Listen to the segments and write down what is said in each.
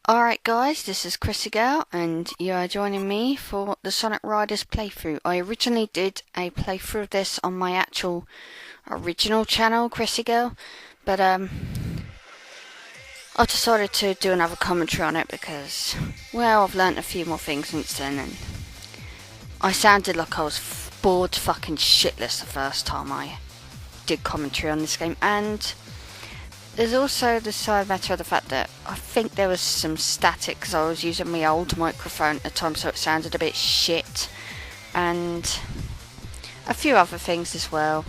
Alright guys, this is ChrissieGirl and you are joining me for the Sonic Riders playthrough. I originally did a playthrough of this on my actual original channel, ChrissieGirl, but I decided to do another commentary on it because, well, I've learnt a few more things since then and I sounded like I was bored fucking shitless the first time I did commentary on this game, and there's also the side matter of the fact that I think there was some static because I was using my old microphone at the time, so it sounded a bit shit, and a few other things as well.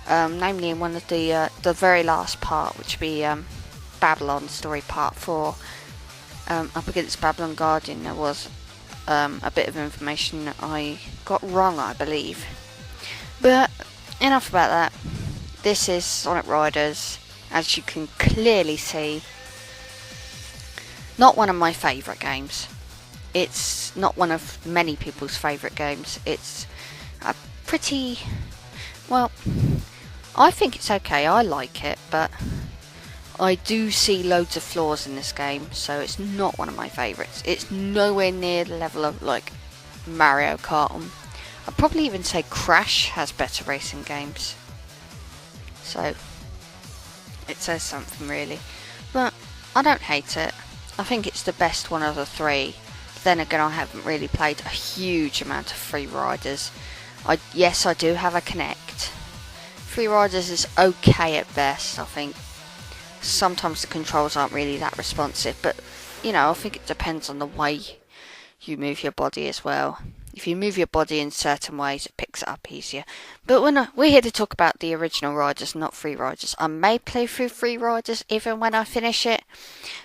Namely, in one of the very last part, which would be Babylon Story Part 4, up against Babylon Guardian, there was a bit of information that I got wrong, I believe. But enough about that. This is Sonic Riders. As you can clearly see, not one of my favourite games. It's not one of many people's favourite games. It's a pretty, well, I think it's okay, I like it, but I do see loads of flaws in this game, so it's not one of my favourites. It's nowhere near the level of like Mario Kart. I'd probably even say Crash has better racing games. So it says something really, but I don't hate it. I think it's the best one of the three. Then again, I haven't really played a huge amount of Free Riders. Yes, I do have a Kinect. Free Riders is okay at best, I think. Sometimes the controls aren't really that responsive, but you know, I think it depends on the way you move your body as well. If you move your body in certain ways, it picks it up easier. But we're here to talk about the original Riders, not Free Riders. I may play through Free Riders even when I finish it,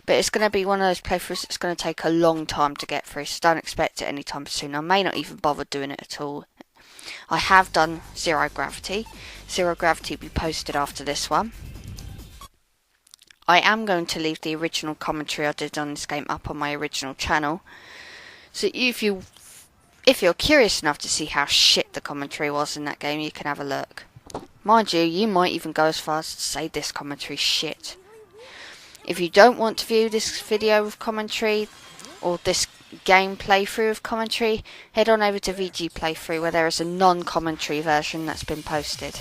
but it's going to be one of those playthroughs that's going to take a long time to get through, so don't expect it anytime soon. I may not even bother doing it at all. I have done Zero Gravity. Zero Gravity will be posted after this one. I am going to leave the original commentary I did on this game up on my original channel, so if you're curious enough to see how shit the commentary was in that game, you can have a look. Mind you, you might even go as far as to say this commentary shit. If you don't want to view this video with commentary, or this game playthrough of commentary, head on over to VG Playthrough, where there is a non-commentary version that's been posted.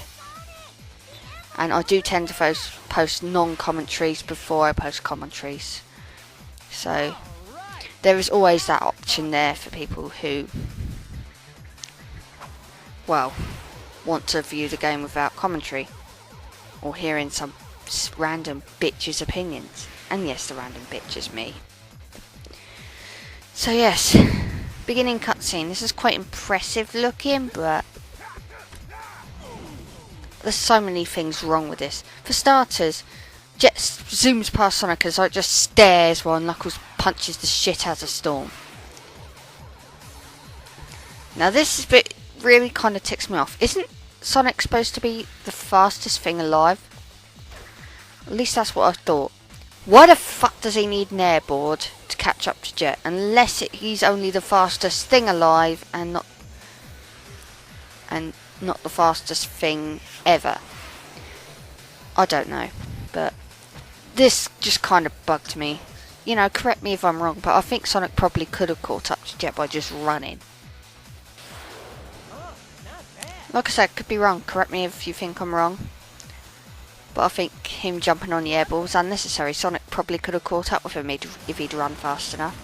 And I do tend to post non-commentaries before I post commentaries. So there is always that option there for people who, well, want to view the game without commentary, or hearing some random bitch's opinions. And yes, the random bitch is me. So yes, beginning cutscene. This is quite impressive looking, but there's so many things wrong with this. For starters, Jet zooms past Sonic as like just stares while Knuckles punches the shit out of Storm. Now this bit really kind of ticks me off. Isn't Sonic supposed to be the fastest thing alive? At least that's what I thought. Why the fuck does he need an airboard to catch up to Jet? Unless he's only the fastest thing alive and not the fastest thing ever. I don't know, but this just kind of bugged me. You know, correct me if I'm wrong, but I think Sonic probably could have caught up to Jet by just running. Like I said, could be wrong. Correct me if you think I'm wrong. But I think him jumping on the airball was unnecessary. Sonic probably could have caught up with him if he'd run fast enough.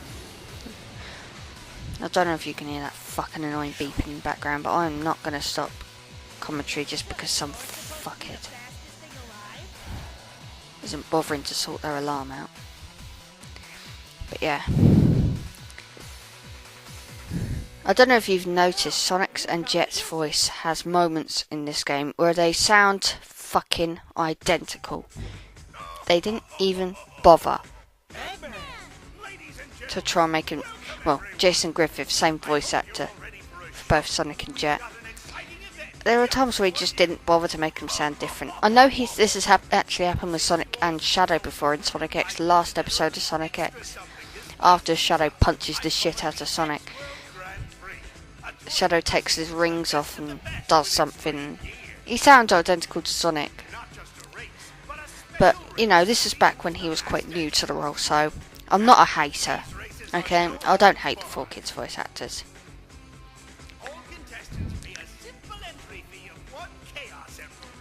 I don't know if you can hear that fucking annoying beeping in the background, but I'm not going to stop commentary just because some fuckhead isn't bothering to sort their alarm out. But yeah, I don't know if you've noticed, Sonic's and Jet's voice has moments in this game where they sound fucking identical. They didn't even bother to try and make him, well, Jason Griffith, same voice actor for both Sonic and Jet. There are times where he just didn't bother to make him sound different. I know this has actually happened with Sonic and Shadow before in Sonic X, the last episode of Sonic X. After Shadow punches the shit out of Sonic, Shadow takes his rings off and does something. He sounds identical to Sonic. But, you know, this is back when he was quite new to the role, so I'm not a hater. Okay, I don't hate the 4Kids voice actors.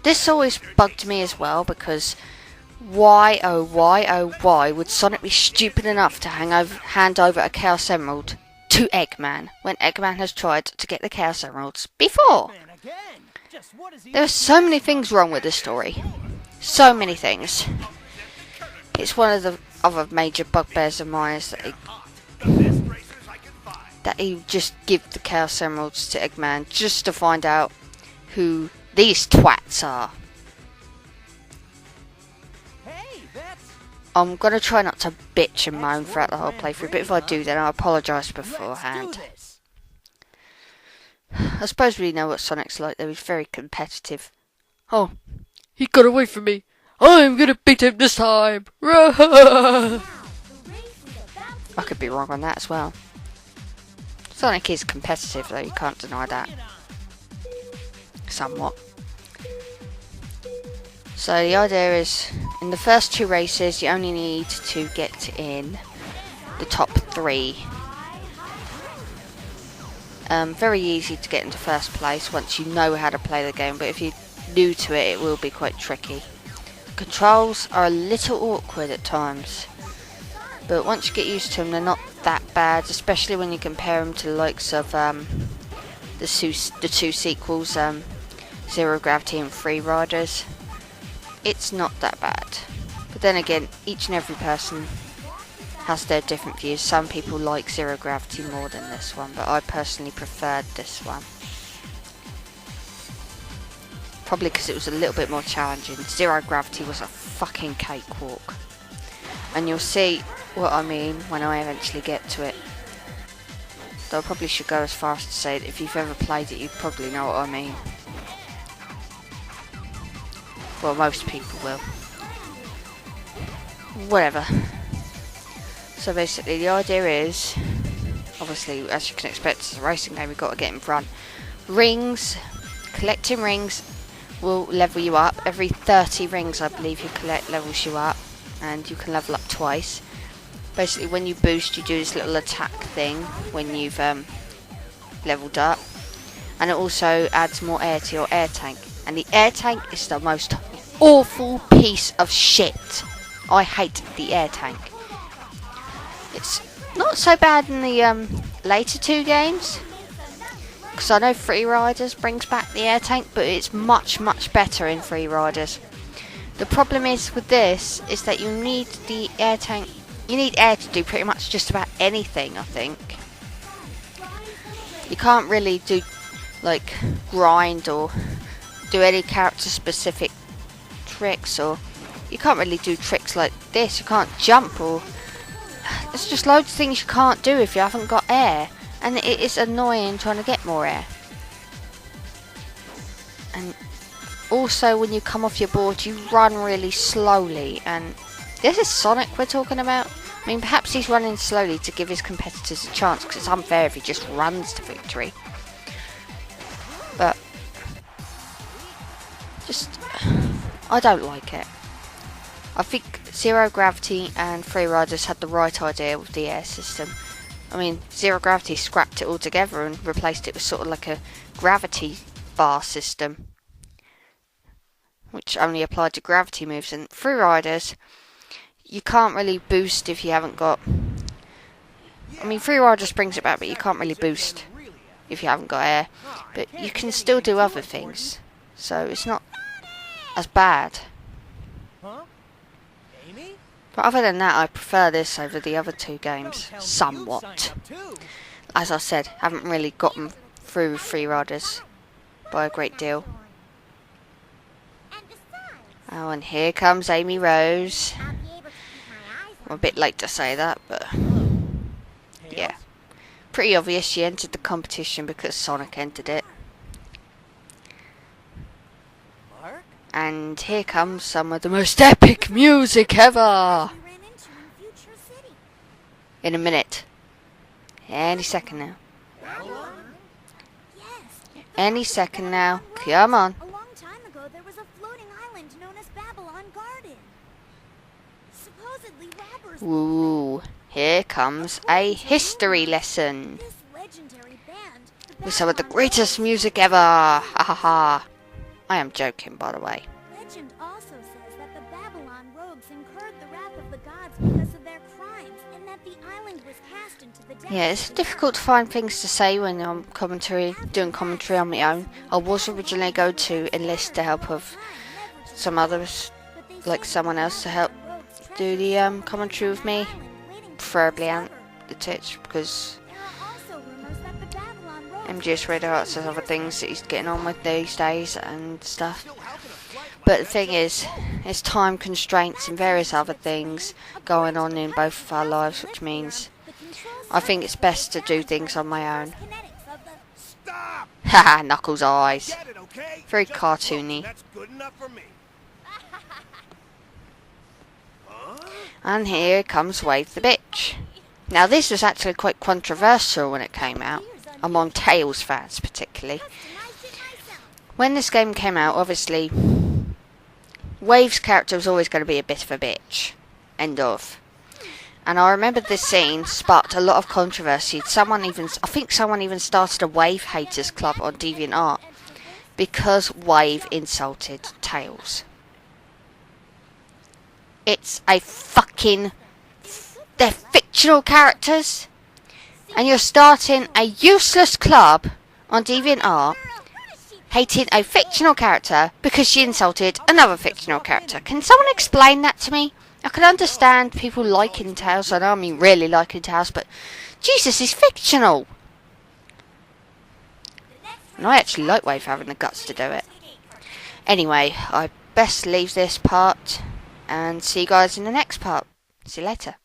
This always bugged me as well, because why, oh why would Sonic be stupid enough to hand over a Chaos Emerald to Eggman when Eggman has tried to get the Chaos Emeralds before? There are so many things wrong with this story. So many things. It's one of the other major bugbears of mine is that he just give the Chaos Emeralds to Eggman just to find out who these twats are. I'm going to try not to bitch and moan throughout the whole playthrough, but if I do, then I apologise beforehand. I suppose we know what Sonic's like, though. He's very competitive. Oh, he got away from me. I'm going to beat him this time. I could be wrong on that as well. Sonic is competitive, though. You can't deny that. Somewhat. So the idea is, in the first 2 races, you only need to get in the top 3. Very easy to get into first place once you know how to play the game, but if you're new to it, it will be quite tricky. The controls are a little awkward at times, but once you get used to them, they're not that bad, especially when you compare them to the likes of the 2 sequels, Zero Gravity and Free Riders. It's not that bad. But then again, each and every person has their different views. Some people like Zero Gravity more than this one, but I personally preferred this one. Probably because it was a little bit more challenging. Zero Gravity was a fucking cakewalk. And you'll see what I mean when I eventually get to it. Though I probably should go as far as to say that if you've ever played it, you probably know what I mean. Well, most people will. Whatever. So basically the idea is, obviously as you can expect it's a racing game, you've got to get in front. Rings, collecting rings will level you up. Every 30 rings I believe you collect levels you up, and you can level up twice. Basically when you boost you do this little attack thing when you've leveled up, and it also adds more air to your air tank. And the air tank is the most awful piece of shit. I hate the air tank. It's not so bad in the later 2 games, because I know Free Riders brings back the air tank, but it's much better in Free Riders. The problem is with this is that you need the air tank. You need air to do pretty much just about anything, I think. You can't really do like grind or do any character specific tricks, or you can't really do tricks like this. You can't jump, or there's just loads of things you can't do if you haven't got air, and it is annoying trying to get more air. And also when you come off your board you run really slowly, and this is Sonic we're talking about. I mean, perhaps he's running slowly to give his competitors a chance, because it's unfair if he just runs to victory. But I don't like it. I think Zero Gravity and Free Riders had the right idea with the air system. I mean, Zero Gravity scrapped it all together and replaced it with sort of like a gravity bar system, which only applied to gravity moves. And Free Riders, you can't really boost if you haven't got... I mean, Free Riders brings it back, but you can't really boost if you haven't got air. But you can still do other things, so it's not as bad. But other than that, I prefer this over the other 2 games, somewhat. As I said, haven't really gotten through Free Riders by a great deal. Oh, and here comes Amy Rose. I'm a bit late to say that, but yeah. Pretty obvious she entered the competition because Sonic entered it. And here comes some of the most epic music ever! In a minute. Any second now. Any second now. Come on. A long time ago, there was a floating island known as Babylon Garden. Supposedly, robbers. Ooh. here comes a history lesson This legendary band, the with some of the Babylon greatest Rogues. music ever. Ha ha ha. I am joking, by the way. Legend also says that the Babylon Rogues incurred the wrath of the gods because of their crimes, and that the island was cast into the depths Yeah, of it's the difficult to earth. find things to say when I'm doing commentary on my own. I was originally going to enlist the help of some others, like someone else to help do the commentary with me, preferably Ant, the Titch, because MGS Radio Arts has other things that he's getting on with these days and stuff. But the thing is, there's time constraints and various other things going on in both of our lives, which means I think it's best to do things on my own. Stop! Haha, Knuckles' eyes. Get it, okay? Very Just cartoony. close. That's good enough for me. And here comes Wave the Bitch. Now this was actually quite controversial when it came out, among Tails fans particularly. When this game came out, obviously, Wave's character was always going to be a bit of a bitch. End of. And I remember this scene sparked a lot of controversy. I think someone even started a Wave haters club on DeviantArt because Wave insulted Tails. It's a fucking... They're fictional characters. And you're starting a useless club on DeviantArt hating a fictional character because she insulted another fictional character. Can someone explain that to me? I can understand people liking Tails. I mean really liking Tails, but Jesus, he's fictional. And I actually like Wave having the guts to do it. Anyway, I best leave this part and see you guys in the next part. See you later.